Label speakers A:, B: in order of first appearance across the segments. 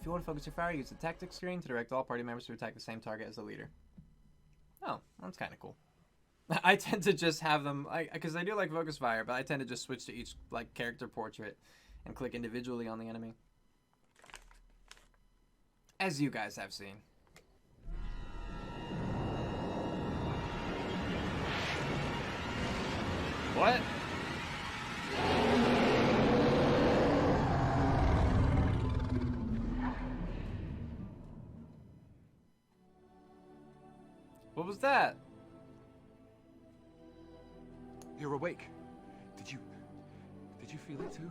A: If you want to focus your fire, use the tactics screen to direct all party members to attack the same target as the leader. Oh, that's kind of cool. I tend to just have them, because I do like focus fire, but I tend to just switch to each like character portrait and click individually on the enemy. As you guys have seen. What? What was that?
B: You're awake. Did you feel it too?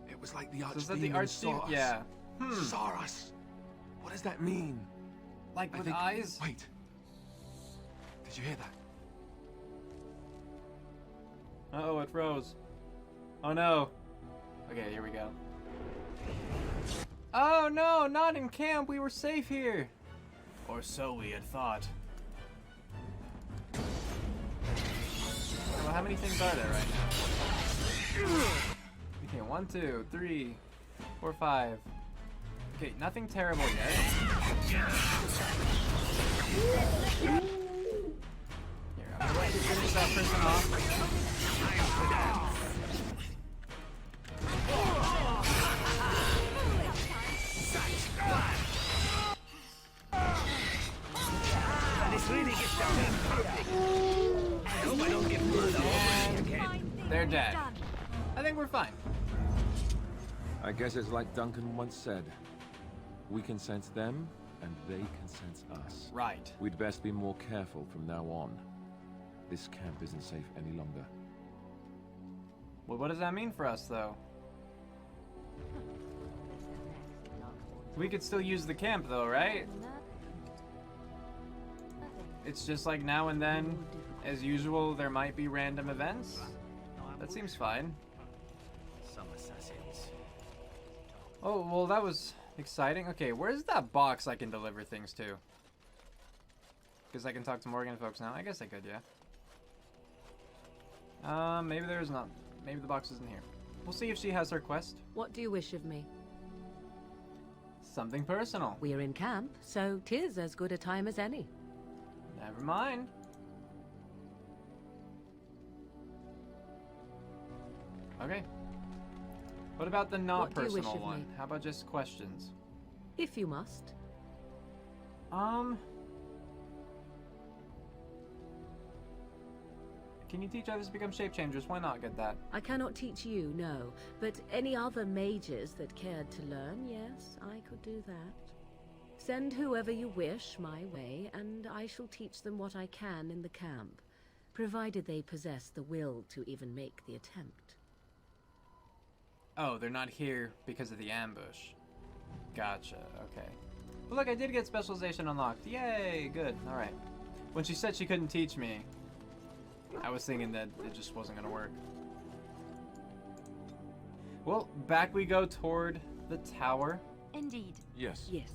B: It was like the Archdemon saw us.
A: Yeah.
B: Saw us. What does that mean?
A: Like with eyes?
B: Wait. Did you hear that?
A: Uh-oh, it froze. Oh no. Okay, here we go. Oh no, not in camp. We were safe here. Or so we had thought. Well, how many things are there right now? Okay, 1, 2, 3, 4, 5. Okay, nothing terrible yet. Here, I'm going to finish that person off. They're dead. I think we're fine.
B: I guess it's like Duncan once said. We can sense them, and they can sense us.
A: Right.
B: We'd best be more careful from now on. This camp isn't safe any longer.
A: Well, what does that mean for us, though? We could still use the camp, though, right? It's just like now and then, as usual, there might be random events. That seems fine.
C: Some assassins.
A: Oh, well, that was exciting. Okay, where's that box I can deliver things to? Because I can talk to Morgan folks now. I guess I could, yeah. Maybe there's not. Maybe the box isn't here. We'll see if she has her quest.
D: What do you wish of me?
A: Something personal.
D: We're in camp, so 'tis as good a time as any.
A: Never mind. Okay. What about the not
D: What do you wish
A: personal
D: of
A: one?
D: me?
A: How about just questions?
D: If you must.
A: Can you teach others to become shape changers? Why not get that?
D: I cannot teach you, no. But any other mages that cared to learn, yes, I could do that. Send whoever you wish my way, and I shall teach them what I can in the camp, provided they possess the will to even make the attempt.
A: Oh, they're not here because of the ambush. Gotcha, okay. Well, look, I did get specialization unlocked. Yay, good, alright. When she said she couldn't teach me, I was thinking that it just wasn't gonna work. Well, back we go toward the tower.
E: Indeed.
B: Yes.
D: Yes.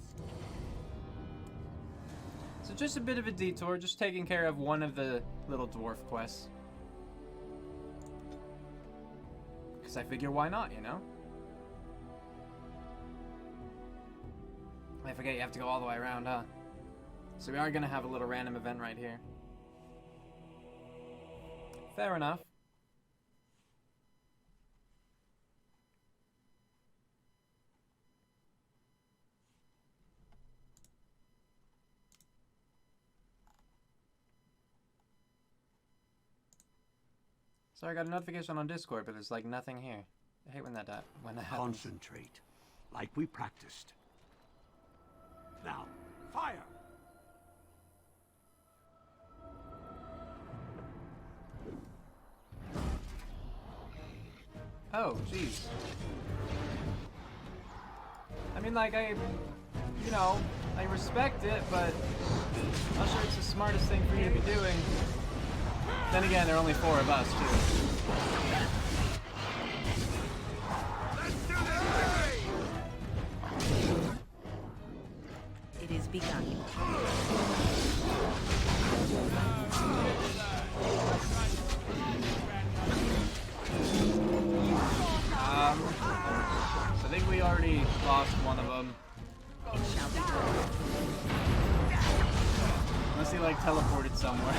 A: So just a bit of a detour, just taking care of one of the little dwarf quests. Because I figure why not, you know? I forget you have to go all the way around, huh? So we are going to have a little random event right here. Fair enough. So I got a notification on Discord, but there's like nothing here. I hate when that happens.
C: Concentrate, like we practiced. Now, fire!
A: Oh, jeez. I mean, like, I respect it, but I'm not sure it's the smartest thing for you to be doing. Then again, there are only 4 of us, too.
D: It is begun.
A: So they think we already lost one of them. Unless he like teleported somewhere.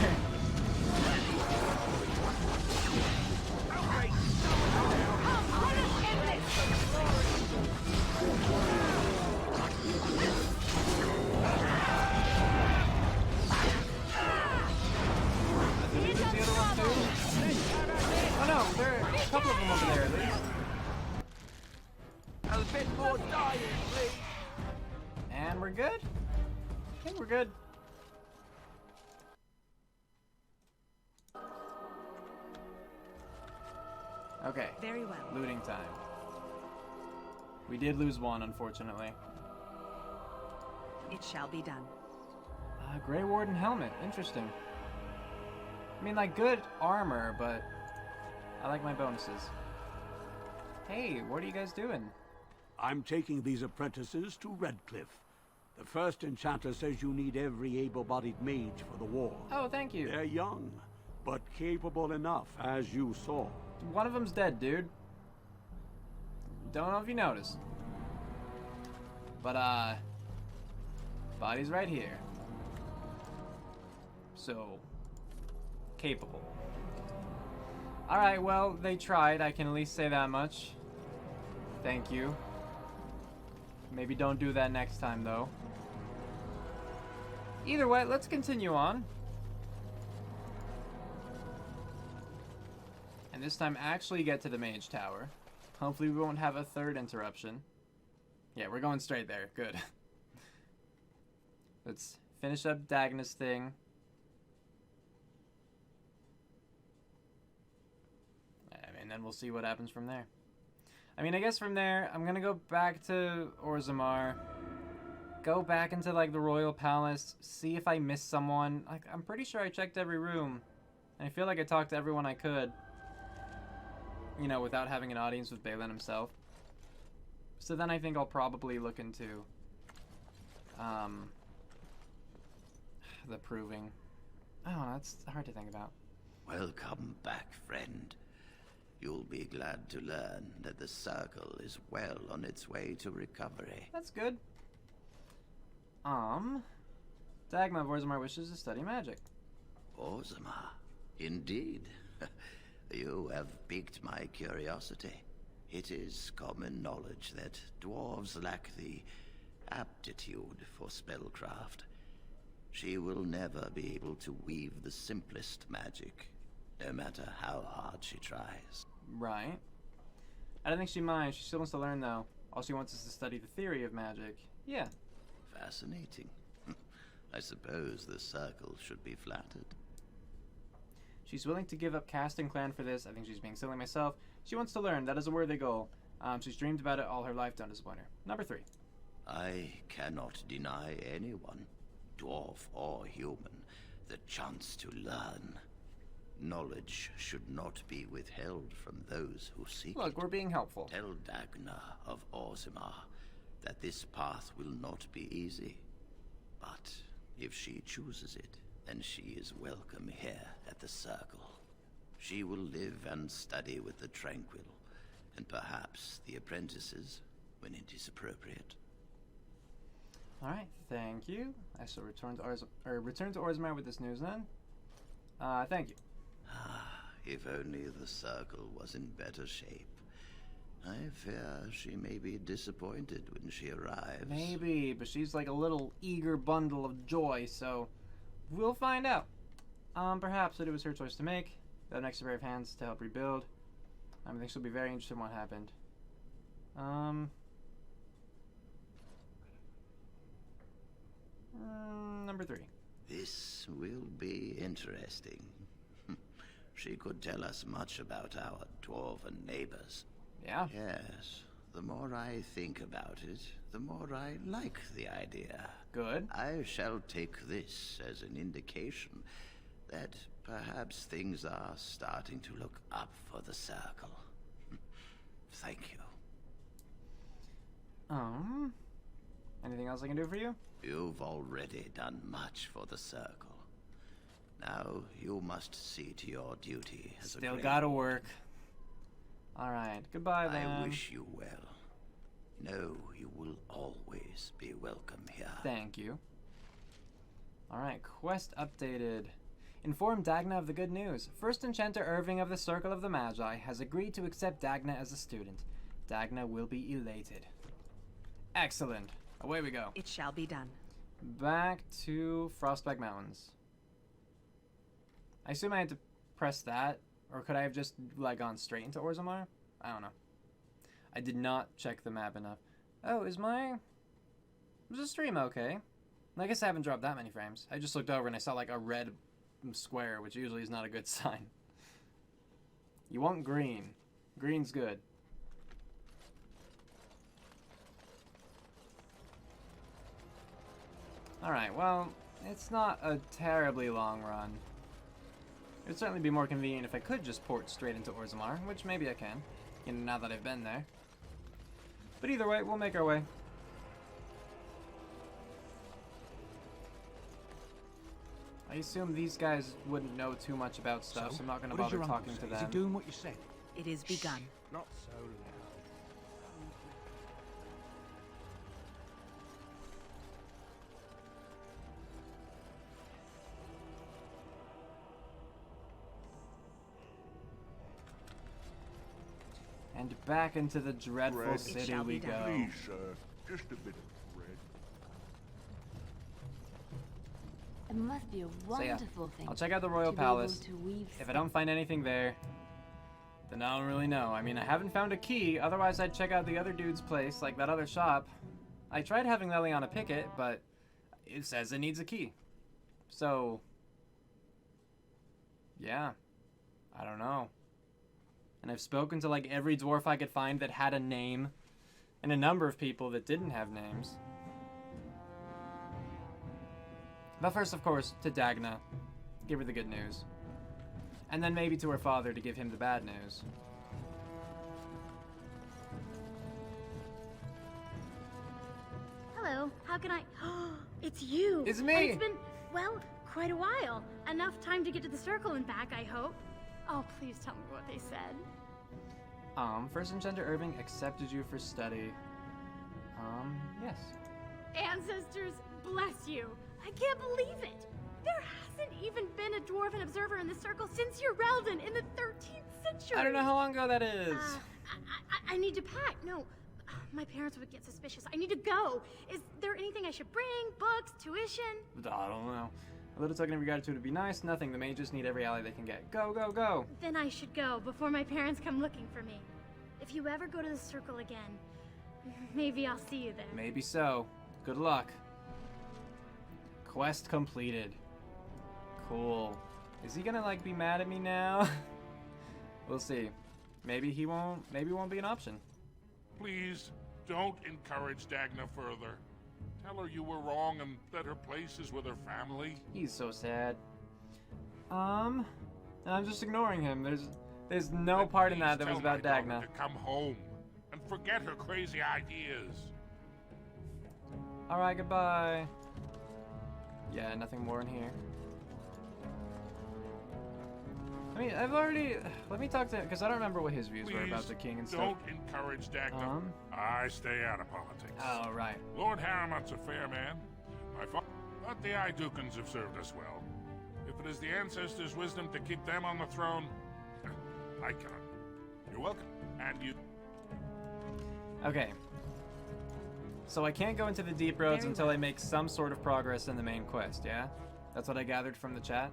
A: Oh no, there are a couple of them over there at least.
C: A bit more dying, please.
A: And we're good? I think we're good. Okay.
E: Very well.
A: Looting time. We did lose one, unfortunately.
E: It shall be done.
A: Grey Warden helmet. Interesting. I mean, like, good armor, but I like my bonuses. Hey, what are you guys doing?
C: I'm taking these apprentices to Redcliffe. The first enchanter says you need every able-bodied mage for the war.
A: Oh, thank you.
C: They're young, but capable enough, as you saw.
A: One of them's dead, dude. Don't know if you noticed. But, body's right here. So, capable. Alright, well, they tried. I can at least say that much. Thank you. Maybe don't do that next time, though. Either way, let's continue on. And this time actually get to the Mage Tower. Hopefully we won't have a third interruption. Yeah, we're going straight there. Good. Let's finish up Dagna's thing. And then we'll see what happens from there. I mean, I guess from there, I'm gonna go back to Orzammar. Go back into, like, the Royal Palace. See if I missed someone. Like, I'm pretty sure I checked every room. And I feel like I talked to everyone I could. You know, without having an audience with Balin himself. So then I think I'll probably look into the proving. Oh, that's hard to think about.
F: Welcome back, friend. You'll be glad to learn that the Circle is well on its way to recovery.
A: That's good. Dagma of Orzammar wishes to study magic.
F: Orzammar, indeed. You have piqued my curiosity. It is common knowledge that dwarves lack the aptitude for spellcraft. She will never be able to weave the simplest magic, no matter how hard she tries.
A: Right. I don't think she minds. She still wants to learn, though. All she wants is to study the theory of magic. Yeah.
F: Fascinating. I suppose the Circle should be flattered.
A: She's willing to give up casting clan for this. I think she's being silly myself. She wants to learn. That is a worthy goal. She's dreamed about it all her life. Don't disappoint her. Number 3.
F: I cannot deny anyone, dwarf or human, the chance to learn. Knowledge should not be withheld from those who seek
A: Look,
F: it.
A: we're being helpful.
F: Tell Dagna of Orzammar that this path will not be easy. But if she chooses it, then she is welcome here at the Circle. She will live and study with the Tranquil, and perhaps the apprentices, when it is appropriate.
A: Alright, thank you. I shall return to Orzammar with this news then. Thank you.
F: If only the Circle was in better shape. I fear she may be disappointed when she arrives.
A: Maybe, but she's like a little eager bundle of joy, so we'll find out. Perhaps it was her choice to make. They have an extra pair of hands to help rebuild. I think she'll be very interested in what happened. Number 3.
F: This will be interesting. She could tell us much about our dwarven neighbors.
A: Yeah?
F: Yes. The more I think about it, the more I like the idea.
A: Good.
F: I shall take this as an indication that perhaps things are starting to look up for the Circle. Thank you.
A: Anything else I can do for you?
F: You've already done much for the Circle. Now you must see to your duty as a
A: Still
F: Grey
A: gotta
F: Warden.
A: work. Alright, goodbye then.
F: I wish you well. Know you will always be welcome here.
A: Thank you. Alright, quest updated. Inform Dagna of the good news. First Enchanter Irving of the Circle of the Magi has agreed to accept Dagna as a student. Dagna will be elated. Excellent. Away we go.
E: It shall be done.
A: Back to Frostback Mountains. I assume I had to press that, or could I have just like gone straight into Orzammar? I don't know. I did not check the map enough. Oh, was the stream okay? I guess I haven't dropped that many frames. I just looked over and I saw like a red square, which usually is not a good sign. You want green. Green's good. Alright, well, it's not a terribly long run. It would certainly be more convenient if I could just port straight into Orzammar, which maybe I can, you know, now that I've been there. But either way, we'll make our way. I assume these guys wouldn't know too much about stuff, so I'm not going to bother talking to them.
C: Is he doing what you said?
E: It is begun.
C: Not so loud.
A: And back into the dreadful
C: Bread.
A: city
E: shall
A: we
E: be done.
A: go.
C: Please, sir. Just a bit of bread.
G: It must be a wonderful thing.
A: I'll check out the Royal
G: to be able
A: Palace.
G: to weave
A: If I don't find anything there, then I don't really know. I mean, I haven't found a key, otherwise I'd check out the other dude's place, like that other shop. I tried having Leliana pick it, but it says it needs a key. So, yeah, I don't know. And I've spoken to like every dwarf I could find that had a name, and a number of people that didn't have names. But first, of course, to Dagna. Give her the good news. And then maybe to her father to give him the bad news.
H: Hello, how can I... It's you!
A: It's me!
H: And it's been, well, quite a while. Enough time to get to the circle and back, I hope. Oh, please tell me what they said.
A: First Enchanter Irving accepted you for study. Yes.
H: Ancestors, bless you. I can't believe it. There hasn't even been a dwarven observer in the circle since Urelden in the 13th century.
A: I don't know how long ago that is.
H: I need to pack. No, my parents would get suspicious. I need to go. Is there anything I should bring? Books? Tuition?
A: I don't know. A little token of your gratitude would be nice. Nothing. The mages need every ally they can get. Go, go, go.
H: Then I should go before my parents come looking for me. If you ever go to the circle again, maybe I'll see you there.
A: Maybe so. Good luck. Quest completed. Cool. Is he gonna like be mad at me now? We'll see. Maybe he won't. Maybe it won't be an option.
I: Please, don't encourage Dagna further. Tell her you were wrong and that her place is with her family.
A: He's so sad. And I'm just ignoring him. There's no
I: And
A: part in
I: please
A: that was
I: tell
A: about
I: my daughter
A: Dagna.
I: to come home and forget her crazy ideas.
A: All right, goodbye. Yeah, nothing more in here. I mean, let me talk to him, because I don't remember what his views were about
I: Please
A: the king and stuff.
I: don't encourage Dagna. I stay out of politics.
A: Oh, right.
I: Lord Harriman's a fair man. But the Idukans have served us well. If it is the ancestors' wisdom to keep them on the throne, I can't. You're welcome. And you...
A: Okay. So I can't go into the deep roads
E: Very
A: until
E: well.
A: I make some sort of progress in the main quest, yeah? That's what I gathered from the chat?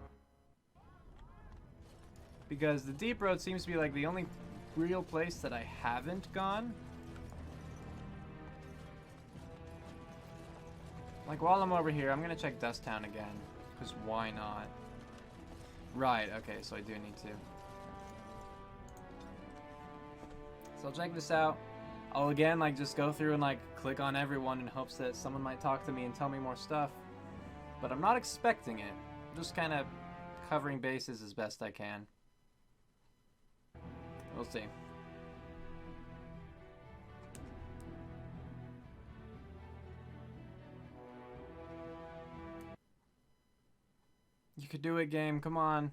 A: Because the deep road seems to be like the only real place that I haven't gone. Like while I'm over here, I'm gonna check Dust Town again. Because why not? Right, okay, so I do need to. So I'll check this out. I'll again like just go through and like click on everyone in hopes that someone might talk to me and tell me more stuff. But I'm not expecting it. I'm just kind of covering bases as best I can. We'll see. You could do it, game. Come on.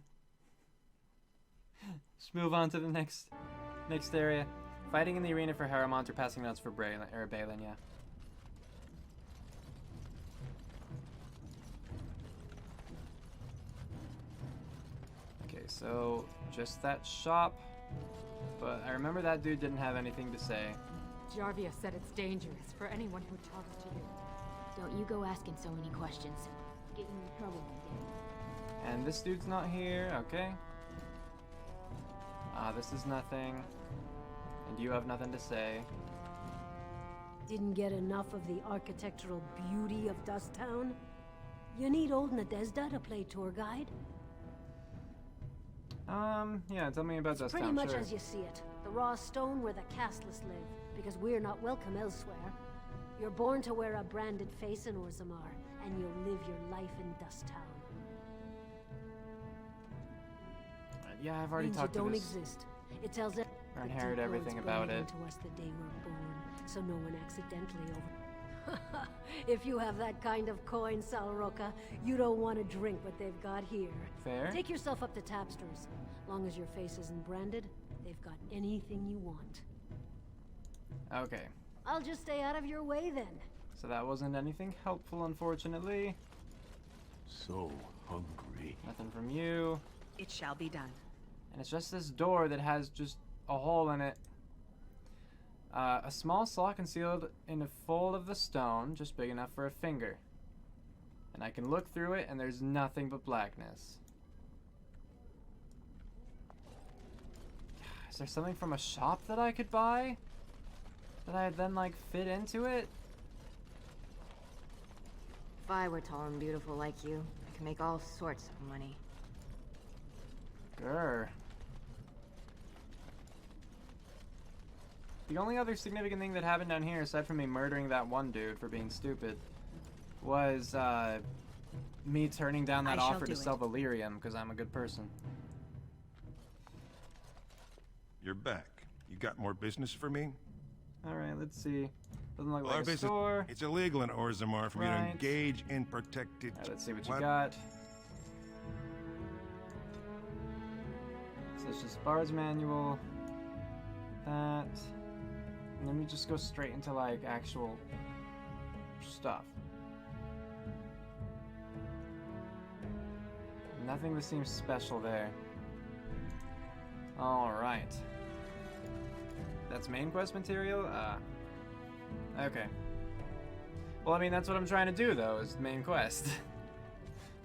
A: Just move on to the next area. Fighting in the arena for Haramont or passing notes for Balin, yeah. Okay, so just that shop. But I remember that dude didn't have anything to say.
E: Jarvia said it's dangerous for anyone who talks to you.
G: Don't you go asking so many questions. Get you in trouble one day.
A: And this dude's not here, okay. This is nothing. And you have nothing to say.
J: Didn't get enough of the architectural beauty of Dust Town? You need old Nadezda to play tour guide?
A: Yeah, tell me about Dust Town,
J: Pretty much
A: sure.
J: as you see it. The raw stone where the casteless live, because we're not welcome elsewhere. You're born to wear a branded face in Orzammar, and you'll live your life in Dust Town.
A: Yeah, I've already
J: Means
A: talked
J: you
A: to
J: don't
A: this.
J: exist. It tells it.
A: Or inherit everything about it.
J: To us the day we're born, so no one accidentally over. If you have that kind of coin, Salroka, you don't want to drink what they've got here.
A: Fair.
J: Take yourself up to Tapster's. Long as your face isn't branded, they've got anything you want.
A: Okay.
J: I'll just stay out of your way then.
A: So that wasn't anything helpful, unfortunately.
C: So hungry.
A: Nothing from you.
E: It shall be done.
A: And it's just this door that has just a hole in it. A small slot concealed in a fold of the stone, just big enough for a finger. And I can look through it, and there's nothing but blackness. Is there something from a shop that I could buy? That I'd then, like, fit into it?
K: If I were tall and beautiful like you, I could make all sorts of money.
A: Grr. The only other significant thing that happened down here, aside from me murdering that one dude for being stupid, was me turning down that offer to sell Valyrium because I'm a good person.
L: You're back. You got more business for me?
A: Alright, let's see. Doesn't look
L: Well,
A: like a store.
L: It's illegal in Orzammar for you to engage in protected...
A: Alright, let's see what you got. So it's just Bard's Manual. That. And then we just go straight into, like, actual stuff. Nothing that seems special there. Alright. That's main quest material? Okay. Well, I mean, that's what I'm trying to do, though, is the main quest.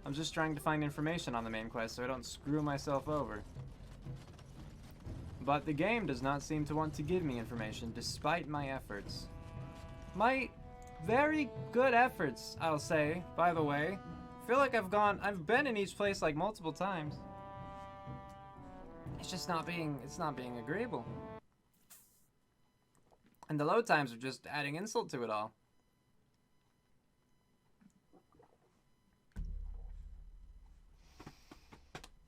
A: I'm just trying to find information on the main quest so I don't screw myself over. But the game does not seem to want to give me information, despite my efforts. My very good efforts, I'll say, by the way. I feel like I've been in each place like multiple times. It's just not being agreeable. And the load times are just adding insult to it all.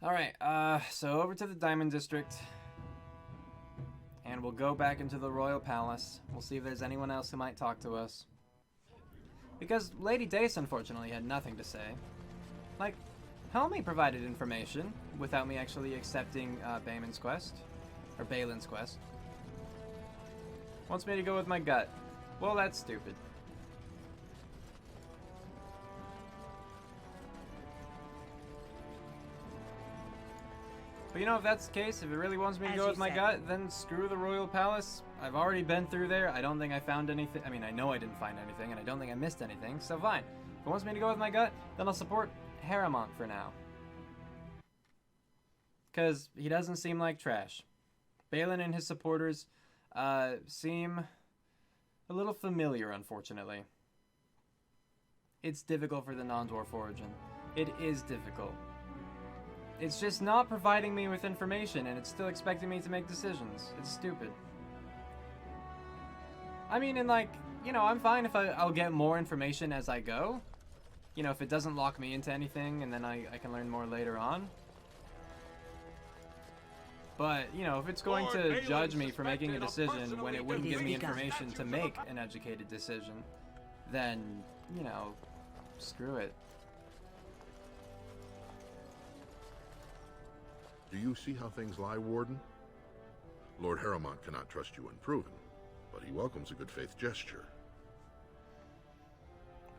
A: Alright, so over to the Diamond District. And we'll go back into the Royal Palace. We'll see if there's anyone else who might talk to us. Because Lady Dace, unfortunately, had nothing to say. Like, Helmi provided information without me actually accepting Balin's quest. Or Balin's quest. Wants me to go with my gut. Well, that's stupid. But you know, if that's the case, if it really wants me to go with my gut, then screw the Royal Palace. I've already been through there. I don't think I found anything. I mean, I know I didn't find anything, and I don't think I missed anything, so fine. If it wants me to go with my gut, then I'll support Haramont for now. Because he doesn't seem like trash. Balin and his supporters seem a little familiar, unfortunately. It's difficult for the non-dwarf origin. It is difficult. It's just not providing me with information, and it's still expecting me to make decisions. It's stupid. I mean, and like, you know, I'm fine if I'll get more information as I go. You know, if it doesn't lock me into anything, and then I can learn more later on. But, you know, if it's going to judge me for making a decision when it wouldn't give me information to make an educated decision, then, you know, screw it.
M: Do you see how things lie, Warden? Lord Harrowmont cannot trust you unproven, but he welcomes a good faith gesture.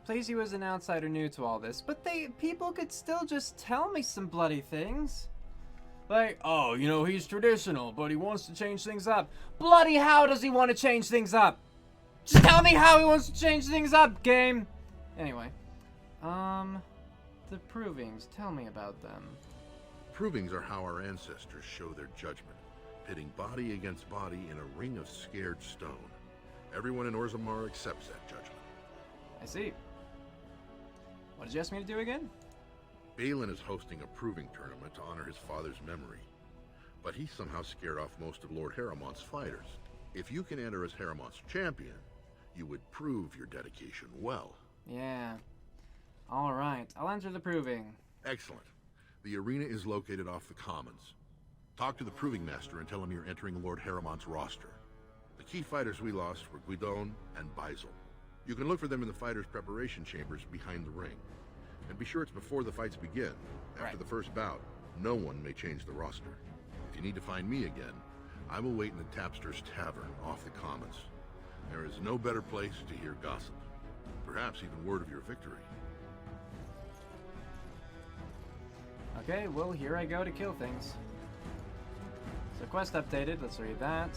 A: Plazy was an outsider new to all this, but people could still just tell me some bloody things. Like, oh, you know, he's traditional, but he wants to change things up. Bloody how does he want to change things up? Just tell me how he wants to change things up, game! Anyway. The provings. Tell me about them.
M: Provings are how our ancestors show their judgment, pitting body against body in a ring of scared stone. Everyone in Orzammar accepts that judgment.
A: I see. What did you ask me to do again?
M: Balin is hosting a proving tournament to honor his father's memory, but he somehow scared off most of Lord Harrowmont's fighters. If you can enter as Harrowmont's champion, you would prove your dedication well.
A: Yeah. Alright, I'll enter the proving.
M: Excellent. The arena is located off the Commons. Talk to the proving master and tell him you're entering Lord Harrowmont's roster. The key fighters we lost were Guidon and Baisel. You can look for them in the fighters' preparation chambers behind the ring. And be sure it's before the fights begin. After the first bout, no one may change the roster. If you need to find me again, I will wait in the Tapster's Tavern off the Commons. There is no better place to hear gossip. Perhaps even word of your victory.
A: Okay, well, here I go to kill things. So quest updated, let's read that.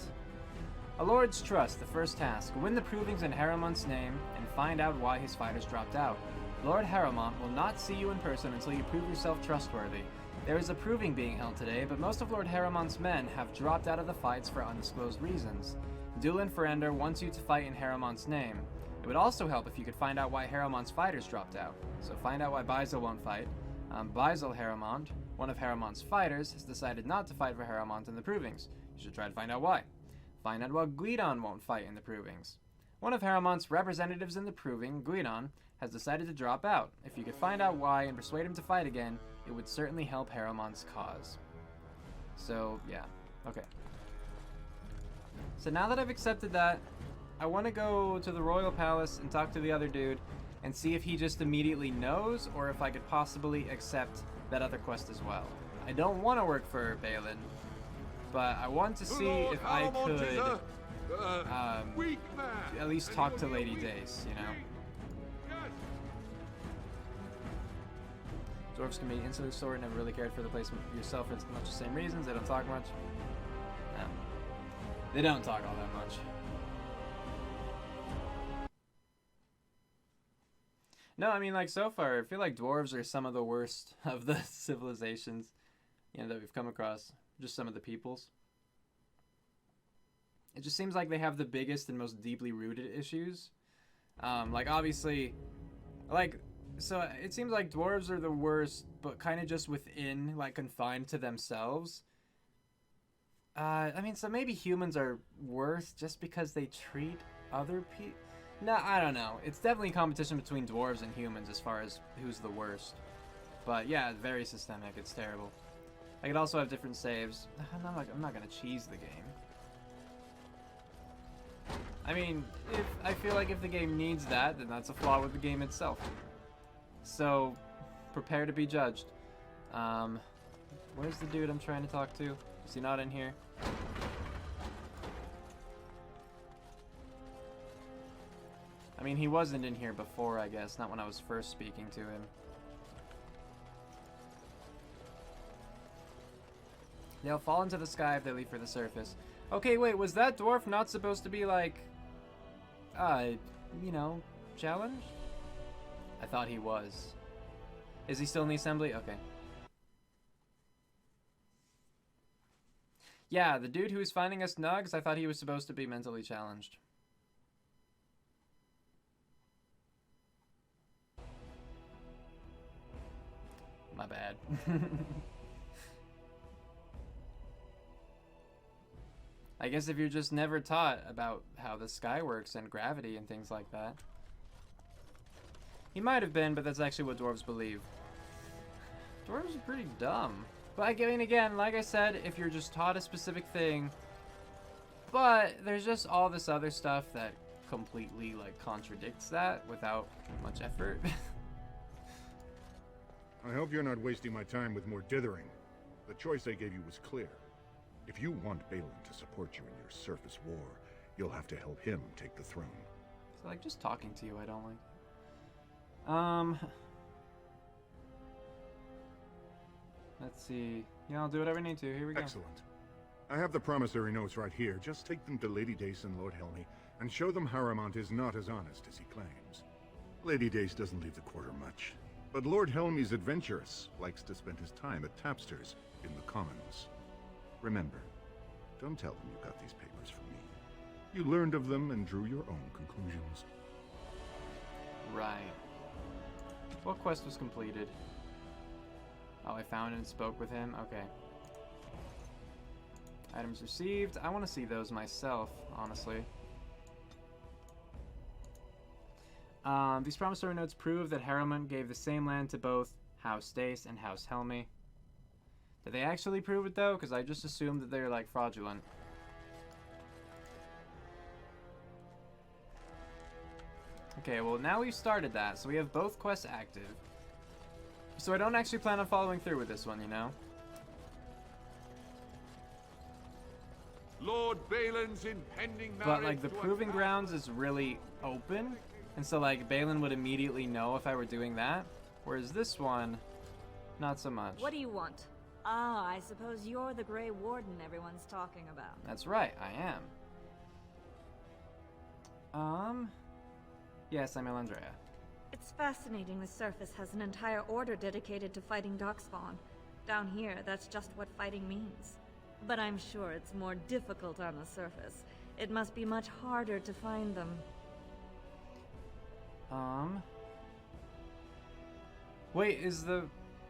A: A Lord's Trust, the first task. Win the provings in Harrowmont's name and find out why his fighters dropped out. Lord Harrowmont will not see you in person until you prove yourself trustworthy. There is a proving being held today, but most of Lord Harrowmont's men have dropped out of the fights for undisclosed reasons. Dulin Ferender wants you to fight in Harrowmont's name. It would also help if you could find out why Harrowmont's fighters dropped out. So find out why Baisel won't fight. Baisel Harrowmont, one of Harrowmont's fighters, has decided not to fight for Harrowmont in the provings. You should try to find out why. Find out why Guidon won't fight in the provings. One of Harrowmont's representatives in the proving, Guidon, has decided to drop out. If you could find out why and persuade him to fight again, it would certainly help Harrowmont's cause. So, yeah. Okay. So now that I've accepted that, I want to go to the Royal Palace and talk to the other dude and see if he just immediately knows or if I could possibly accept that other quest as well. I don't want to work for Balin, but I want to see if I could at least talk to Lady Dace, you know? Dwarves can be insular sort, never really cared for the place yourself for much the same reasons. They don't talk much. No. They don't talk all that much. No, I mean, like, so far, I feel like dwarves are some of the worst of the civilizations, you know, that we've come across. Just some of the peoples. It just seems like they have the biggest and most deeply rooted issues. Like, obviously, like, so it seems like dwarves are the worst, but kind of just within, like, confined to themselves. I mean, so maybe humans are worse just because they treat other people. No, I don't know. It's definitely a competition between dwarves and humans as far as who's the worst. But yeah, very systemic. It's terrible. I could also have different saves. I'm not gonna cheese the game. I mean, I feel like if the game needs that, then that's a flaw with the game itself. So, prepare to be judged. Where's the dude I'm trying to talk to? Is he not in here? I mean, he wasn't in here before, I guess, not when I was first speaking to him. They'll fall into the sky if they leave for the surface. Okay, wait, was that dwarf not supposed to be, like, you know, challenged? I thought he was. Is he still in the assembly? Okay. Yeah, the dude who's finding us nugs, I thought he was supposed to be mentally challenged. My bad. I guess if you're just never taught about how the sky works and gravity and things like that. He might have been, but that's actually what dwarves believe. Dwarves are pretty dumb. But I mean, again, like I said, if you're just taught a specific thing, but there's just all this other stuff that completely, like, contradicts that without much effort.
N: I hope you're not wasting my time with more dithering. The choice I gave you was clear. If you want Balin to support you in your surface war, you'll have to help him take the throne.
A: So, like, just talking to you, I don't like. Let's see. Yeah, I'll do whatever I need to. Here we go.
N: Excellent. I have the promissory notes right here. Just take them to Lady Dace and Lord Helmy, and show them Harrowmont is not as honest as he claims. Lady Dace doesn't leave the quarter much, but Lord Helmy's adventurous, likes to spend his time at tapsters in the Commons. Remember, don't tell them you got these papers from me. You learned of them and drew your own conclusions.
A: Right. What quest was completed? Oh, I found and spoke with him? Okay. Items received. I want to see those myself, honestly. These promissory notes prove that Harrowmont gave the same land to both House Dace and House Helmy. Did they actually prove it, though? Because I just assumed that they're, like, fraudulent. Okay, well, now we've started that, so we have both quests active. So I don't actually plan on following through with this one, you know?
O: Lord Balin's impending marriage.
A: But, like, the proving grounds is really open. And so, like, Balin would immediately know if I were doing that. Whereas this one, not so much.
P: What do you want? Ah, I suppose you're the Grey Warden everyone's talking about.
A: That's right, I am. Yes, I'm Elandrea.
P: It's fascinating the surface has an entire order dedicated to fighting darkspawn. Down here, that's just what fighting means. But I'm sure it's more difficult on the surface. It must be much harder to find them.
A: Wait,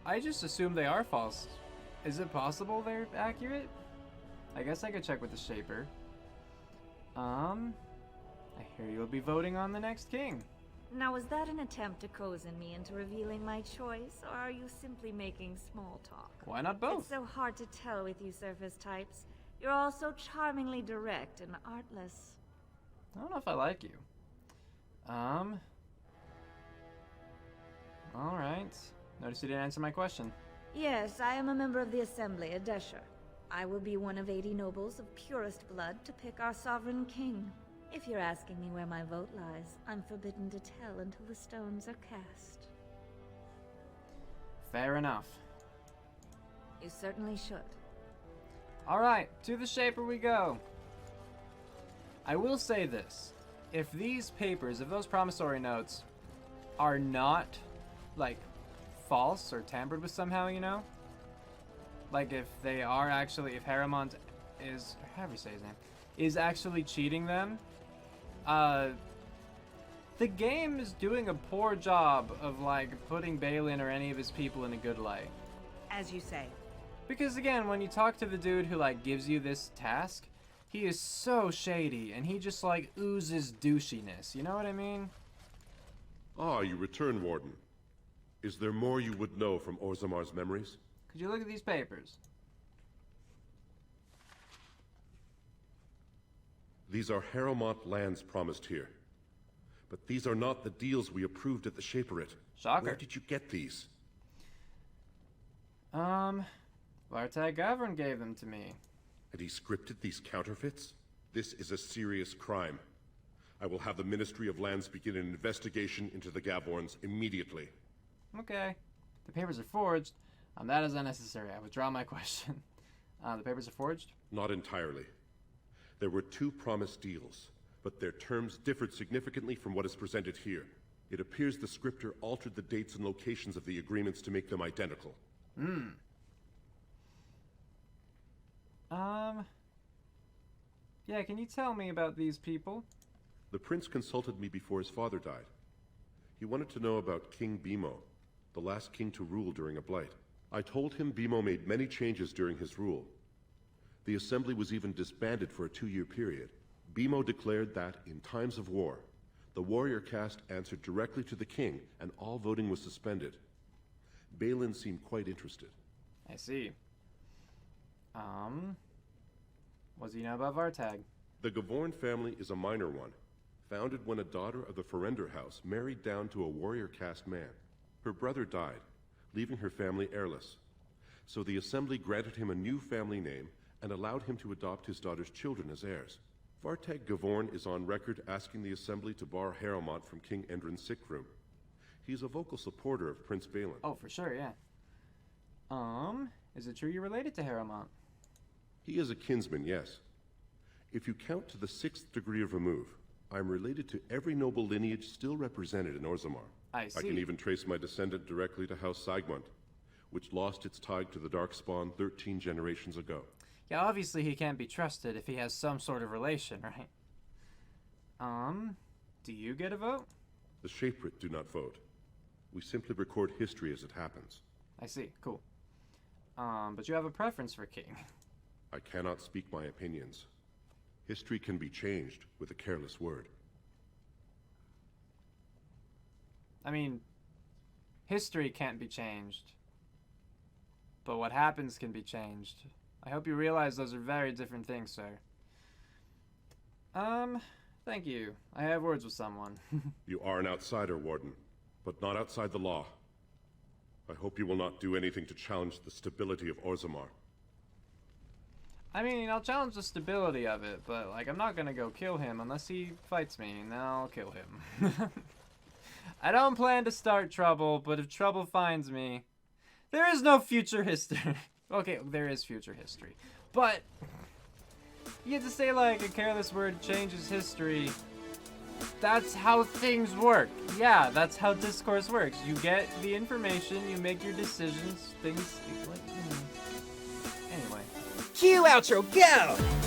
A: I just assumed they are false. Is it possible they're accurate? I guess I could check with the Shaper. I hear you'll be voting on the next king.
P: Now, was that an attempt to cozen me into revealing my choice, or are you simply making small talk?
A: Why not both?
P: It's so hard to tell with you surface types. You're all so charmingly direct and artless.
A: I don't know if I like you. Alright. Notice you didn't answer my question.
P: Yes, I am a member of the Assembly, a Desher. I will be one of 80 nobles of purest blood to pick our sovereign king. If you're asking me where my vote lies, I'm forbidden to tell until the stones are cast.
A: Fair enough.
P: You certainly should.
A: Alright, to the Shaper we go. I will say this. If these papers, if those promissory notes are not, like, false or tampered with somehow, you know? Like, if they are actually, if Harrowmont is, or however you say his name, is actually cheating them, the game is doing a poor job of, like, putting Balin or any of his people in a good light.
Q: As you say.
A: Because, again, when you talk to the dude who, like, gives you this task, he is so shady, and he just, like, oozes douchiness, you know what I mean?
R: Ah, you return, Warden. Is there more you would know from Orzamar's memories?
A: Could you look at these papers?
R: These are Harrowmont lands promised here. But these are not the deals we approved at the Shaperate.
A: Shocker.
R: Where did you get these?
A: Vartag Gavrin gave them to me.
R: And he scripted these counterfeits? This is a serious crime. I will have the Ministry of Lands begin an investigation into the Gavorns immediately.
A: Okay. The papers are forged. That is unnecessary. I withdraw my question. The papers are forged?
R: Not entirely. There were 2 promised deals, but their terms differed significantly from what is presented here. It appears the scripter altered the dates and locations of the agreements to make them identical.
A: Yeah, can you tell me about these people?
R: The prince consulted me before his father died. He wanted to know about King Bimo, the last king to rule during a blight. I told him Bimo made many changes during his rule. The assembly was even disbanded for a 2-year period. Bimo declared that, in times of war, the warrior caste answered directly to the king, and all voting was suspended. Balin seemed quite interested.
A: I see. What does he know about Vartag?
R: The Gavorn family is a minor one, founded when a daughter of the Ferender house married down to a warrior caste man. Her brother died, leaving her family heirless. So the assembly granted him a new family name and allowed him to adopt his daughter's children as heirs. Vartag Gavorn is on record asking the Assembly to bar Harrowmont from King Endrin's sick room. He's a vocal supporter of Prince Balin.
A: Oh, for sure, yeah. Is it true you're related to Harrowmont?
R: He is a kinsman, yes. If you count to the 6th degree of remove, I'm related to every noble lineage still represented in Orzammar.
A: I see.
R: I can even trace my descendant directly to House Sigmund, which lost its tie to the Darkspawn 13 generations ago.
A: Yeah, obviously he can't be trusted if he has some sort of relation, right? Do you get a vote?
R: The Shaperate do not vote. We simply record history as it happens.
A: I see, cool. But you have a preference for king.
R: I cannot speak my opinions. History can be changed with a careless word.
A: I mean, history can't be changed. But what happens can be changed. I hope you realize those are very different things, sir. Thank you. I have words with someone.
R: You are an outsider, Warden, but not outside the law. I hope you will not do anything to challenge the stability of Orzammar.
A: I mean, I'll challenge the stability of it, but, like, I'm not gonna go kill him unless he fights me, and then I'll kill him. I don't plan to start trouble, but if trouble finds me... There is no future history. Okay, there is future history. But... You have to say, like, a careless word changes history. That's how things work. Yeah, that's how discourse works. You get the information, you make your decisions, things... Like, anyway.
Q: Cue outro, go!